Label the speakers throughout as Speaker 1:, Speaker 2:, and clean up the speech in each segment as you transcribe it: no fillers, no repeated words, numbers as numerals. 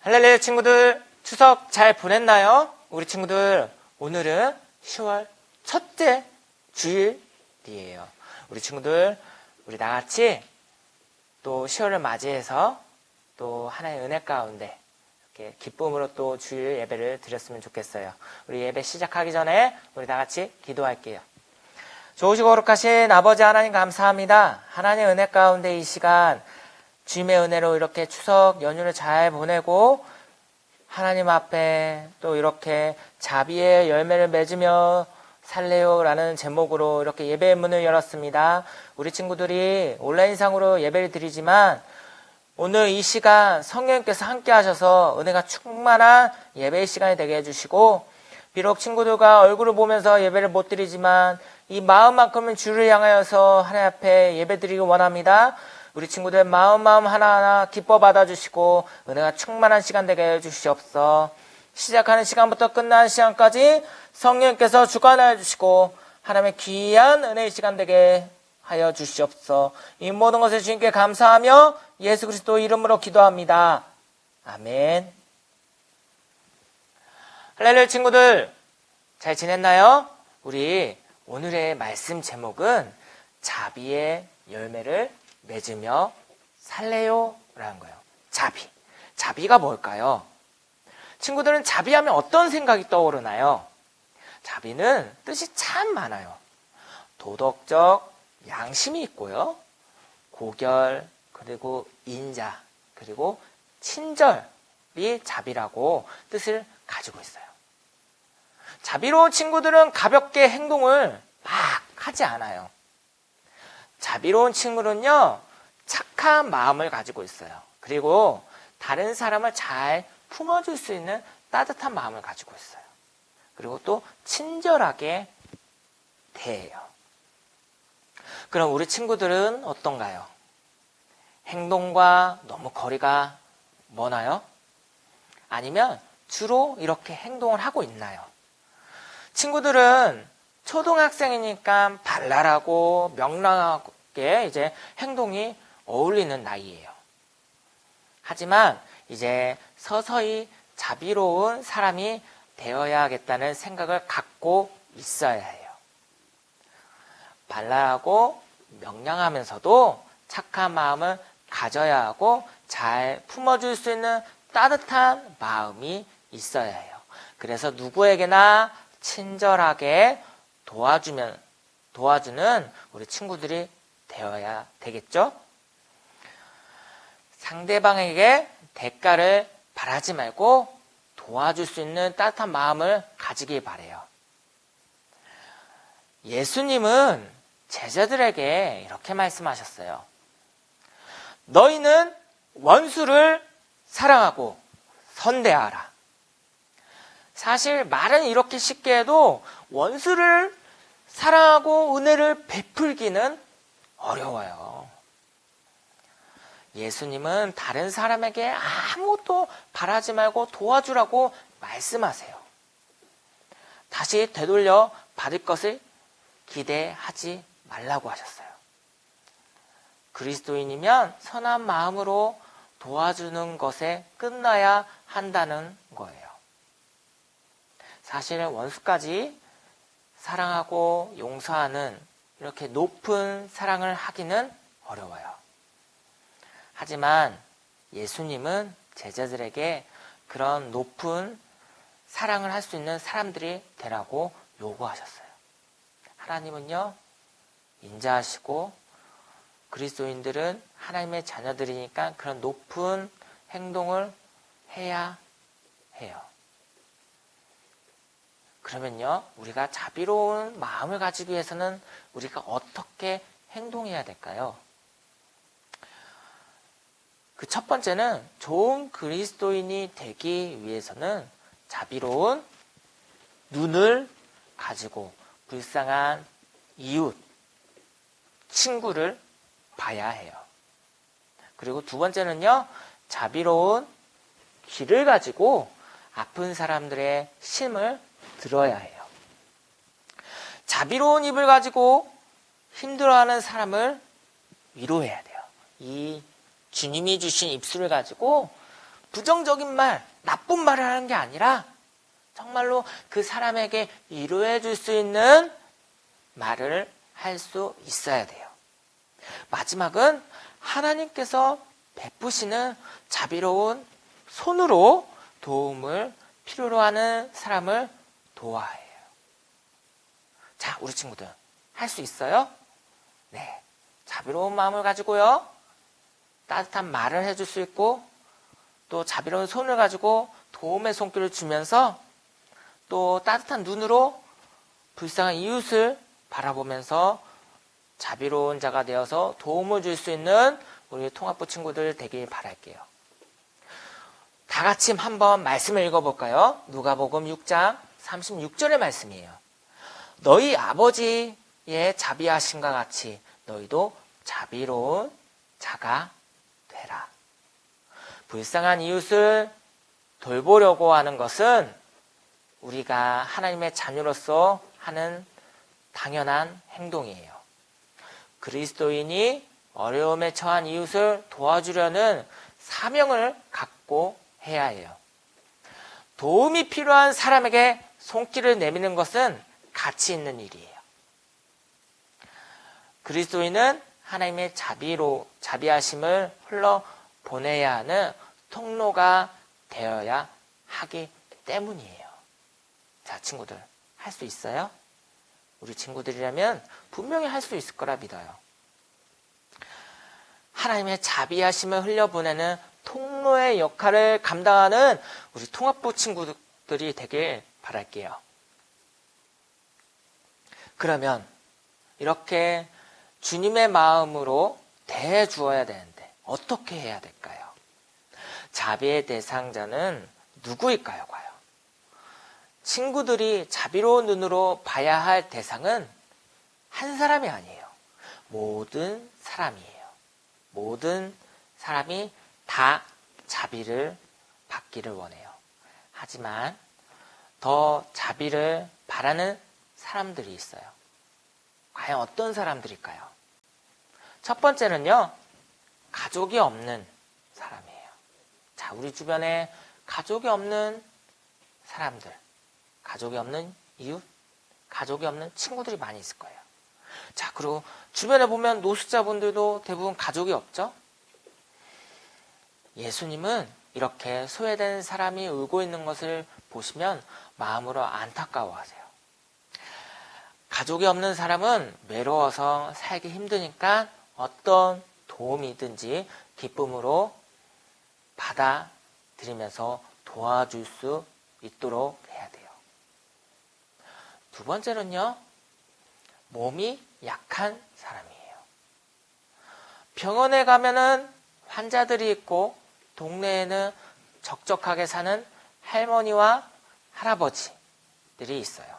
Speaker 1: 할렐루야 친구들, 추석 잘 보냈나요? 우리 친구들, 오늘은 10월 첫째 주일이에요. 우리 친구들, 우리 다같이 또 10월을 맞이해서 또 하나의 은혜 가운데 이렇게 기쁨으로 또 주일 예배를 드렸으면 좋겠어요. 우리 예배 시작하기 전에 우리 다같이 기도할게요. 좋으시고 거룩하신 아버지 하나님 감사합니다. 하나님의 은혜 가운데 이 시간 주님의 은혜로 이렇게 추석 연휴를 잘 보내고 하나님 앞에 또 이렇게 자비의 열매를 맺으며 살래요 라는 제목으로 이렇게 예배의 문을 열었습니다. 우리 친구들이 온라인상으로 예배를 드리지만 오늘 이 시간 성령님께서 함께 하셔서 은혜가 충만한 예배의 시간이 되게 해주시고, 비록 친구들과 얼굴을 보면서 예배를 못 드리지만 이 마음만큼은 주를 향하여서 하나님 앞에 예배 드리기 원합니다. 우리 친구들 마음 하나하나 기뻐 받아주시고 은혜가 충만한 시간 되게 해주시옵소서. 시작하는 시간부터 끝나는 시간까지 성령님께서 주관하여 주시고 하나님의 귀한 은혜의 시간 되게 하여 주시옵소서. 이 모든 것을 주님께 감사하며 예수 그리스도 이름으로 기도합니다. 아멘. 할렐루야 친구들, 잘 지냈나요? 우리 오늘의 말씀 제목은 자비의 열매를 맺으며 살래요? 라는 거예요. 자비가 뭘까요? 친구들은 자비하면 어떤 생각이 떠오르나요? 자비는 뜻이 참 많아요. 도덕적 양심이 있고요. 고결, 그리고 인자, 그리고 친절이 자비라고 뜻을 가지고 있어요. 자비로운 친구들은 가볍게 행동을 막 하지 않아요. 자비로운 친구는요, 착한 마음을 가지고 있어요. 그리고 다른 사람을 잘 품어줄 수 있는 따뜻한 마음을 가지고 있어요. 그리고 또 친절하게 대해요. 그럼 우리 친구들은 어떤가요? 행동과 너무 거리가 머나요? 아니면 주로 이렇게 행동을 하고 있나요? 친구들은 초등학생이니까 발랄하고 명랑하게 이제 행동이 어울리는 나이예요. 하지만 이제 서서히 자비로운 사람이 되어야겠다는 생각을 갖고 있어야 해요. 발랄하고 명랑하면서도 착한 마음을 가져야 하고 잘 품어줄 수 있는 따뜻한 마음이 있어야 해요. 그래서 누구에게나 친절하게 도와주는 우리 친구들이 되어야 되겠죠? 상대방에게 대가를 바라지 말고 도와줄 수 있는 따뜻한 마음을 가지길 바라요. 예수님은 제자들에게 이렇게 말씀하셨어요. 너희는 원수를 사랑하고 선대하라. 사실 말은 이렇게 쉽게 해도 원수를 사랑하고 은혜를 베풀기는 어려워요. 예수님은 다른 사람에게 아무것도 바라지 말고 도와주라고 말씀하세요. 다시 되돌려 받을 것을 기대하지 말라고 하셨어요. 그리스도인이면 선한 마음으로 도와주는 것에 끝나야 한다는 거예요. 사실 원수까지 사랑하고 용서하는 이렇게 높은 사랑을 하기는 어려워요. 하지만 예수님은 제자들에게 그런 높은 사랑을 할 수 있는 사람들이 되라고 요구하셨어요. 하나님은요, 인자하시고 그리스도인들은 하나님의 자녀들이니까 그런 높은 행동을 해야 해요. 그러면요, 우리가 자비로운 마음을 가지기 위해서는 우리가 어떻게 행동해야 될까요? 그 첫 번째는 좋은 그리스도인이 되기 위해서는 자비로운 눈을 가지고 불쌍한 이웃, 친구를 봐야 해요. 그리고 두 번째는요, 자비로운 귀를 가지고 아픈 사람들의 심을 들어야 해요. 자비로운 입을 가지고 힘들어하는 사람을 위로해야 돼요. 이 주님이 주신 입술을 가지고 부정적인 말, 나쁜 말을 하는 게 아니라 정말로 그 사람에게 위로해 줄 수 있는 말을 할 수 있어야 돼요. 마지막은 하나님께서 베푸시는 자비로운 손으로 도움을 필요로 하는 사람을 도와야 해요. 자, 우리 친구들 할 수 있어요? 네. 자비로운 마음을 가지고요. 따뜻한 말을 해줄 수 있고 또 자비로운 손을 가지고 도움의 손길을 주면서 또 따뜻한 눈으로 불쌍한 이웃을 바라보면서 자비로운 자가 되어서 도움을 줄 수 있는 우리 통합부 친구들 되길 바랄게요. 다 같이 한번 말씀을 읽어볼까요? 누가복음 6장 36절의 말씀이에요. 너희 아버지의 자비하심과 같이 너희도 자비로운 자가 되라. 불쌍한 이웃을 돌보려고 하는 것은 우리가 하나님의 자녀로서 하는 당연한 행동이에요. 그리스도인이 어려움에 처한 이웃을 도와주려는 사명을 갖고 해야 해요. 도움이 필요한 사람에게 손길을 내미는 것은 가치 있는 일이에요. 그리스도인은 하나님의 자비하심을 흘러 보내야 하는 통로가 되어야 하기 때문이에요. 자, 친구들 할 수 있어요? 우리 친구들이라면 분명히 할 수 있을 거라 믿어요. 하나님의 자비하심을 흘려보내는 통로의 역할을 감당하는 우리 통합부 친구들이 되길 바랄게요. 그러면 이렇게 주님의 마음으로 대해 주어야 되는데 어떻게 해야 될까요? 자비의 대상자는 누구일까요, 과연? 친구들이 자비로운 눈으로 봐야 할 대상은 한 사람이 아니에요. 모든 사람이에요. 모든 사람이 다 자비를 받기를 원해요. 하지만 더 자비를 바라는 사람들이 있어요. 과연 어떤 사람들일까요? 첫 번째는요, 가족이 없는 사람이에요. 자, 우리 주변에 가족이 없는 사람들, 가족이 없는 이웃, 가족이 없는 친구들이 많이 있을 거예요. 자, 그리고 주변에 보면 노숙자분들도 대부분 가족이 없죠? 예수님은 이렇게 소외된 사람이 울고 있는 것을 보시면 마음으로 안타까워하세요. 가족이 없는 사람은 외로워서 살기 힘드니까 어떤 도움이든지 기쁨으로 받아들이면서 도와줄 수 있도록 해야 돼요. 두 번째는요, 몸이 약한 사람이에요. 병원에 가면은 환자들이 있고 동네에는 적적하게 사는 할머니와 할아버지들이 있어요.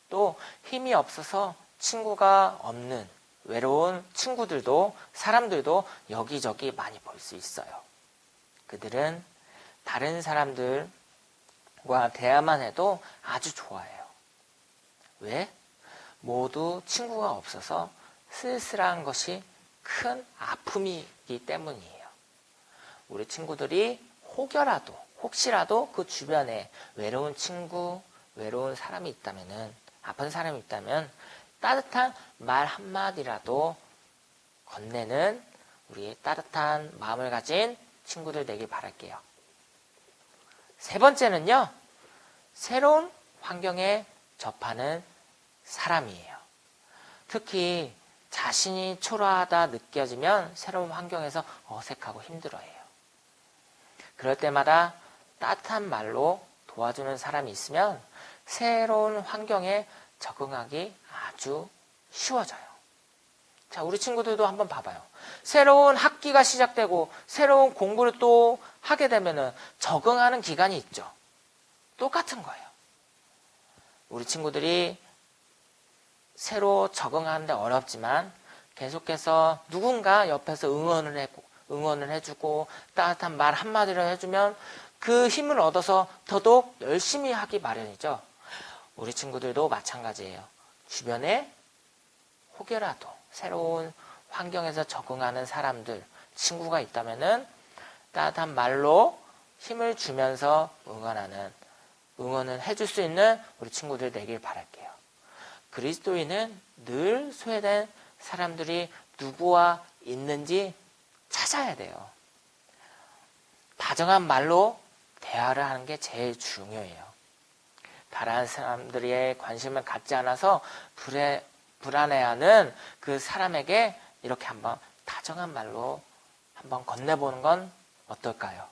Speaker 1: 또 힘이 없어서 친구가 없는 외로운 친구들도 사람들도 여기저기 많이 볼 수 있어요. 그들은 다른 사람들과 대화만 해도 아주 좋아해요. 왜? 모두 친구가 없어서 쓸쓸한 것이 큰 아픔이기 때문이에요. 우리 친구들이 혹시라도 그 주변에 외로운 친구, 외로운 사람이 있다면은, 아픈 사람이 있다면 따뜻한 말 한마디라도 건네는 우리 따뜻한 마음을 가진 친구들 되길 바랄게요. 세 번째는요, 새로운 환경에 접하는 사람이에요. 특히 자신이 초라하다 느껴지면 새로운 환경에서 어색하고 힘들어해요. 그럴 때마다 따뜻한 말로 도와주는 사람이 있으면 새로운 환경에 적응하기 아주 쉬워져요. 자, 우리 친구들도 한번 봐봐요. 새로운 학기가 시작되고 새로운 공부를 또 하게 되면은 적응하는 기간이 있죠. 똑같은 거예요. 우리 친구들이 새로 적응하는데 어렵지만 계속해서 누군가 옆에서 응원을 해주고 따뜻한 말 한마디를 해주면 그 힘을 얻어서 더더욱 열심히 하기 마련이죠. 우리 친구들도 마찬가지예요. 주변에 혹여라도 새로운 환경에서 적응하는 사람들, 친구가 있다면은 따뜻한 말로 힘을 주면서 응원을 해줄 수 있는 우리 친구들 되길 바랄게요. 그리스도인은 늘 소외된 사람들이 누구와 있는지 찾아야 돼요. 다정한 말로 대화를 하는 게 제일 중요해요. 다른 사람들의 관심을 갖지 않아서 불안해하는 그 사람에게 이렇게 한번 다정한 말로 한번 건네보는 건 어떨까요?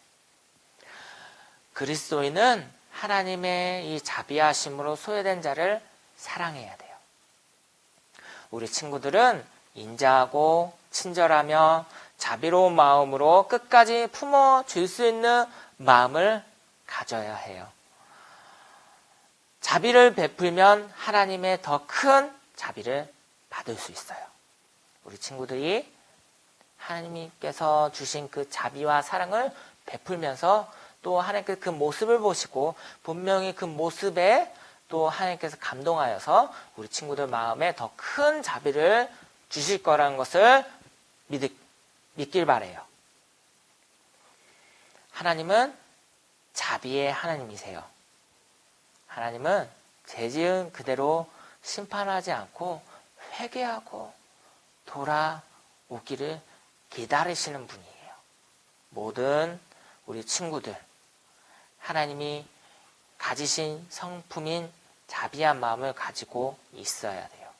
Speaker 1: 그리스도인은 하나님의 이 자비하심으로 소외된 자를 사랑해야 돼요. 우리 친구들은 인자하고 친절하며 자비로운 마음으로 끝까지 품어줄 수 있는 마음을 가져야 해요. 자비를 베풀면 하나님의 더 큰 자비를 받을 수 있어요. 우리 친구들이 하나님께서 주신 그 자비와 사랑을 베풀면서 또 하나님께서 그 모습을 보시고 분명히 그 모습에 또 하나님께서 감동하여서 우리 친구들 마음에 더 큰 자비를 주실 거라는 것을 믿길 바라요. 하나님은 자비의 하나님이세요. 하나님은 죄 지은 그대로 심판하지 않고 회개하고 돌아오기를 기다리시는 분이에요. 모든 우리 친구들, 하나님이 가지신 성품인 자비한 마음을 가지고 있어야 돼요.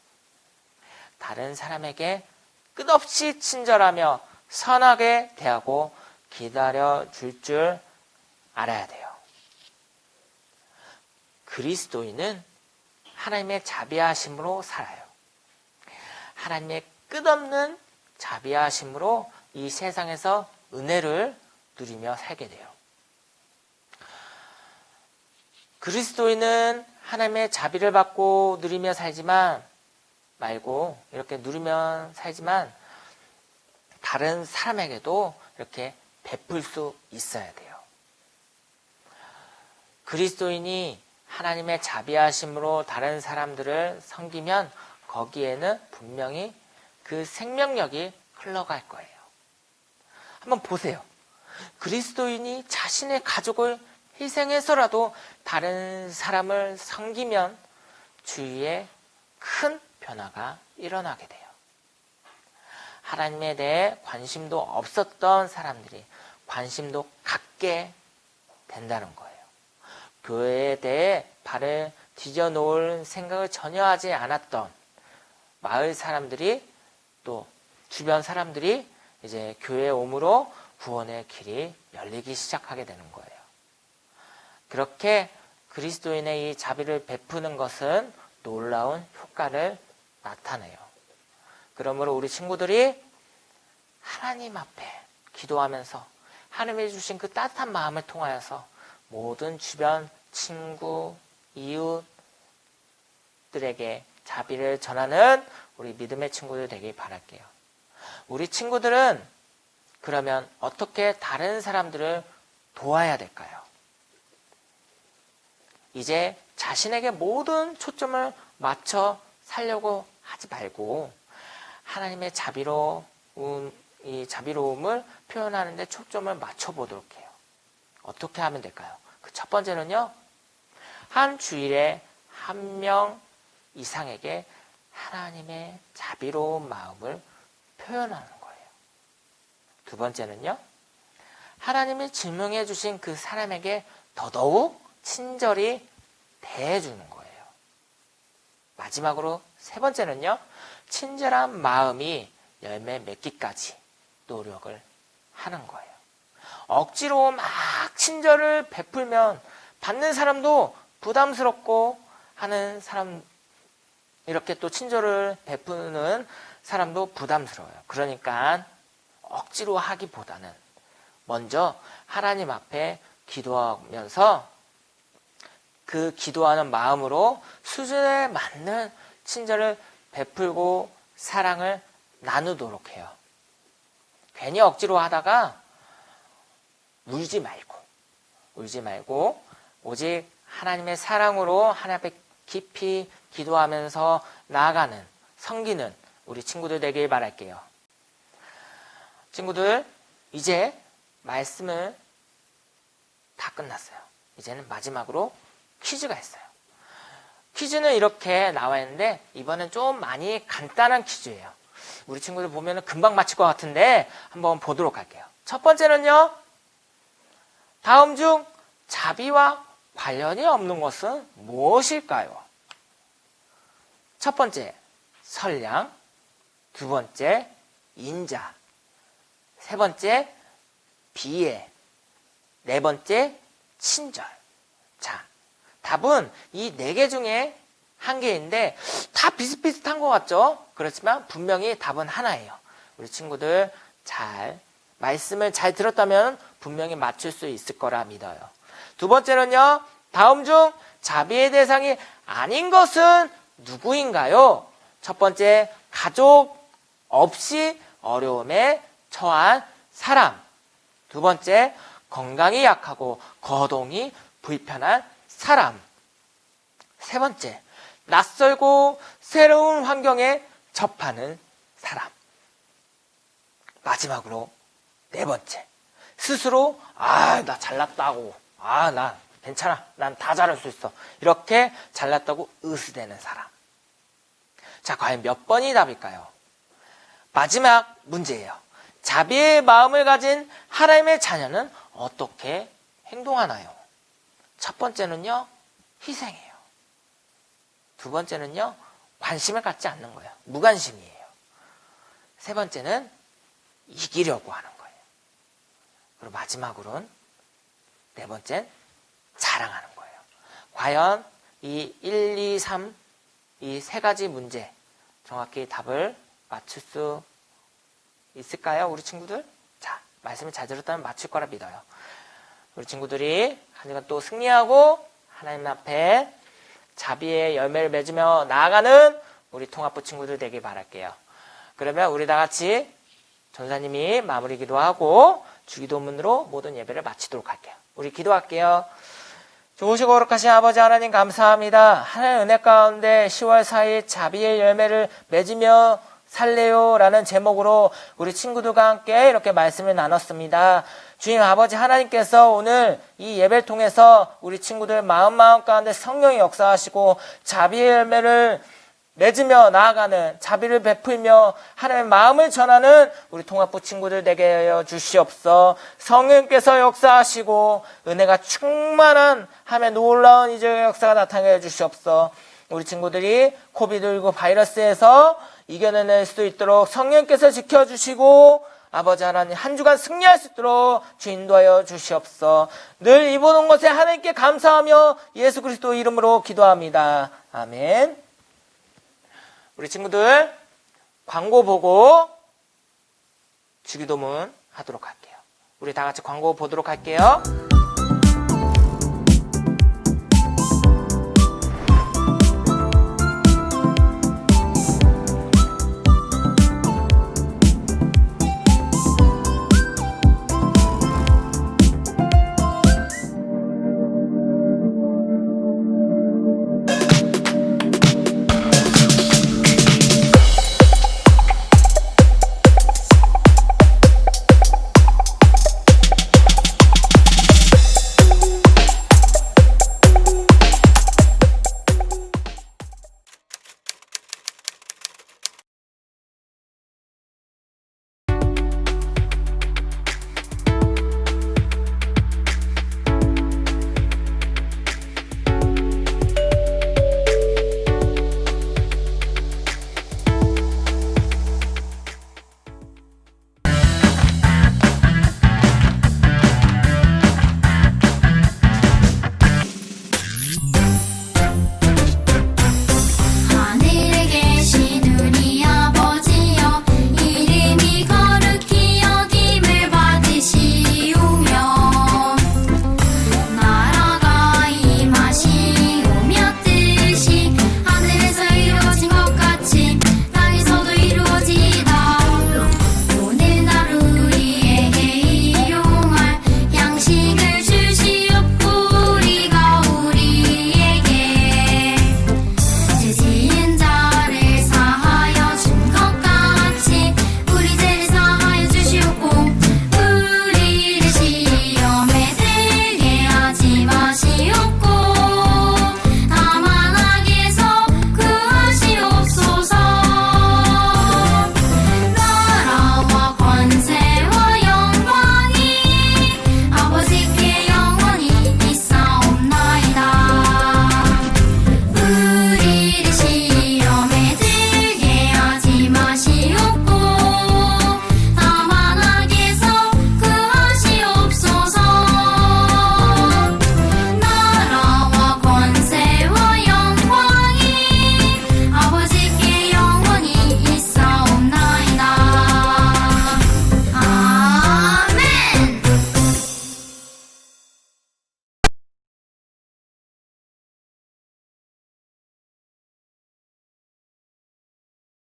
Speaker 1: 다른 사람에게 끝없이 친절하며 선하게 대하고 기다려줄 줄 알아야 돼요. 그리스도인은 하나님의 자비하심으로 살아요. 하나님의 끝없는 자비하심으로 이 세상에서 은혜를 누리며 살게 돼요. 그리스도인은 하나님의 자비를 받고 누리며 살지만 말고 이렇게 누리며 살지만 다른 사람에게도 이렇게 베풀 수 있어야 돼요. 그리스도인이 하나님의 자비하심으로 다른 사람들을 섬기면 거기에는 분명히 그 생명력이 흘러갈 거예요. 한번 보세요. 그리스도인이 자신의 가족을 희생해서라도 다른 사람을 섬기면 주위에 큰 변화가 일어나게 돼요. 하나님에 대해 관심도 없었던 사람들이 관심도 갖게 된다는 거예요. 교회에 대해 발을 뒤져놓을 생각을 전혀 하지 않았던 마을 사람들이 또 주변 사람들이 이제 교회에 오므로 구원의 길이 열리기 시작하게 되는 거예요. 그렇게 그리스도인의 이 자비를 베푸는 것은 놀라운 효과를 나타내요. 그러므로 우리 친구들이 하나님 앞에 기도하면서 하나님이 주신 그 따뜻한 마음을 통하여서 모든 주변 친구, 이웃들에게 자비를 전하는 우리 믿음의 친구들 되길 바랄게요. 우리 친구들은 그러면 어떻게 다른 사람들을 도와야 될까요? 이제 자신에게 모든 초점을 맞춰 살려고 하지 말고 하나님의 이 자비로움을 표현하는 데 초점을 맞춰보도록 해요. 어떻게 하면 될까요? 그 첫 번째는요, 한 주일에 한 명 이상에게 하나님의 자비로운 마음을 표현하는 거예요. 두 번째는요, 하나님이 질문해 주신 그 사람에게 더더욱 친절히 대해주는 거예요. 마지막으로 세 번째는요, 친절한 마음이 열매 맺기까지 노력을 하는 거예요. 억지로 막 친절을 베풀면 받는 사람도 부담스럽고 하는 사람, 이렇게 또 친절을 베푸는 사람도 부담스러워요. 그러니까 억지로 하기보다는 먼저 하나님 앞에 기도하면서 그 기도하는 마음으로 수준에 맞는 친절을 베풀고 사랑을 나누도록 해요. 괜히 억지로 하다가 울지 말고 오직 하나님의 사랑으로 하나님 앞에 깊이 기도하면서 나아가는, 섬기는 우리 친구들 되길 바랄게요. 친구들, 이제 말씀을 끝났어요. 이제는 마지막으로 퀴즈가 있어요. 퀴즈는 이렇게 나와 있는데 이번엔 좀 많이 간단한 퀴즈예요. 우리 친구들 보면 금방 맞힐 것 같은데 한번 보도록 할게요. 첫 번째는요. 다음 중 자비와 관련이 없는 것은 무엇일까요? 첫 번째, 선량. 두 번째, 인자. 세 번째, 비애. 네 번째, 친절. 자, 답은 이 네 개 중에 한 개인데 다 비슷비슷한 것 같죠? 그렇지만 분명히 답은 하나예요. 우리 친구들 말씀을 잘 들었다면 분명히 맞출 수 있을 거라 믿어요. 두 번째는요. 다음 중 자비의 대상이 아닌 것은 누구인가요? 첫 번째, 가족 없이 어려움에 처한 사람. 두 번째, 건강이 약하고 거동이 불편한 사람. 세 번째, 낯설고 새로운 환경에 접하는 사람. 마지막으로 네 번째, 스스로 나 잘났다고, 난 괜찮아, 난 다 잘할 수 있어, 이렇게 잘났다고 으스대는 사람. 자, 과연 몇 번이 답일까요? 마지막 문제예요. 자비의 마음을 가진 하나님의 자녀는 어떻게 행동하나요? 첫 번째는요, 희생해요. 두 번째는요, 관심을 갖지 않는 거예요. 무관심이에요. 세 번째는 이기려고 하는 거예요. 그리고 마지막으로는 네 번째는 자랑하는 거예요. 과연 이 1, 2, 3, 이 세 가지 문제 정확히 답을 맞출 수 있을까요? 우리 친구들? 자, 말씀을 잘 들었다면 맞출 거라 믿어요. 우리 친구들이 한 주간 또 승리하고 하나님 앞에 자비의 열매를 맺으며 나아가는 우리 통합부 친구들 되길 바랄게요. 그러면 우리 다 같이 전사님이 마무리 기도하고 주기도문으로 모든 예배를 마치도록 할게요. 우리 기도할게요. 좋으시고 거룩하신 아버지 하나님 감사합니다. 하나님의 은혜 가운데 10월 4일 자비의 열매를 맺으며 살래요 라는 제목으로 우리 친구들과 함께 이렇게 말씀을 나눴습니다. 주님 아버지 하나님께서 오늘 이 예배를 통해서 우리 친구들 마음 가운데 성령이 역사하시고 자비의 열매를 맺으며 나아가는, 자비를 베풀며 하나님의 마음을 전하는 우리 통합부 친구들 되게 하여 주시옵소서. 성령께서 역사하시고 은혜가 충만한 하나님의 놀라운 이적의 역사가 나타나게 주시옵소서. 우리 친구들이 코비드19 바이러스에서 이겨낼 수 있도록 성령께서 지켜주시고 아버지 하나님 한 주간 승리할 수 있도록 주 인도하여 주시옵소서. 늘 입어놓은 것에 하나님께 감사하며 예수 그리스도 이름으로 기도합니다. 아멘. 우리 친구들 광고 보고 주기도문 하도록 할게요. 우리 다 같이 광고 보도록 할게요.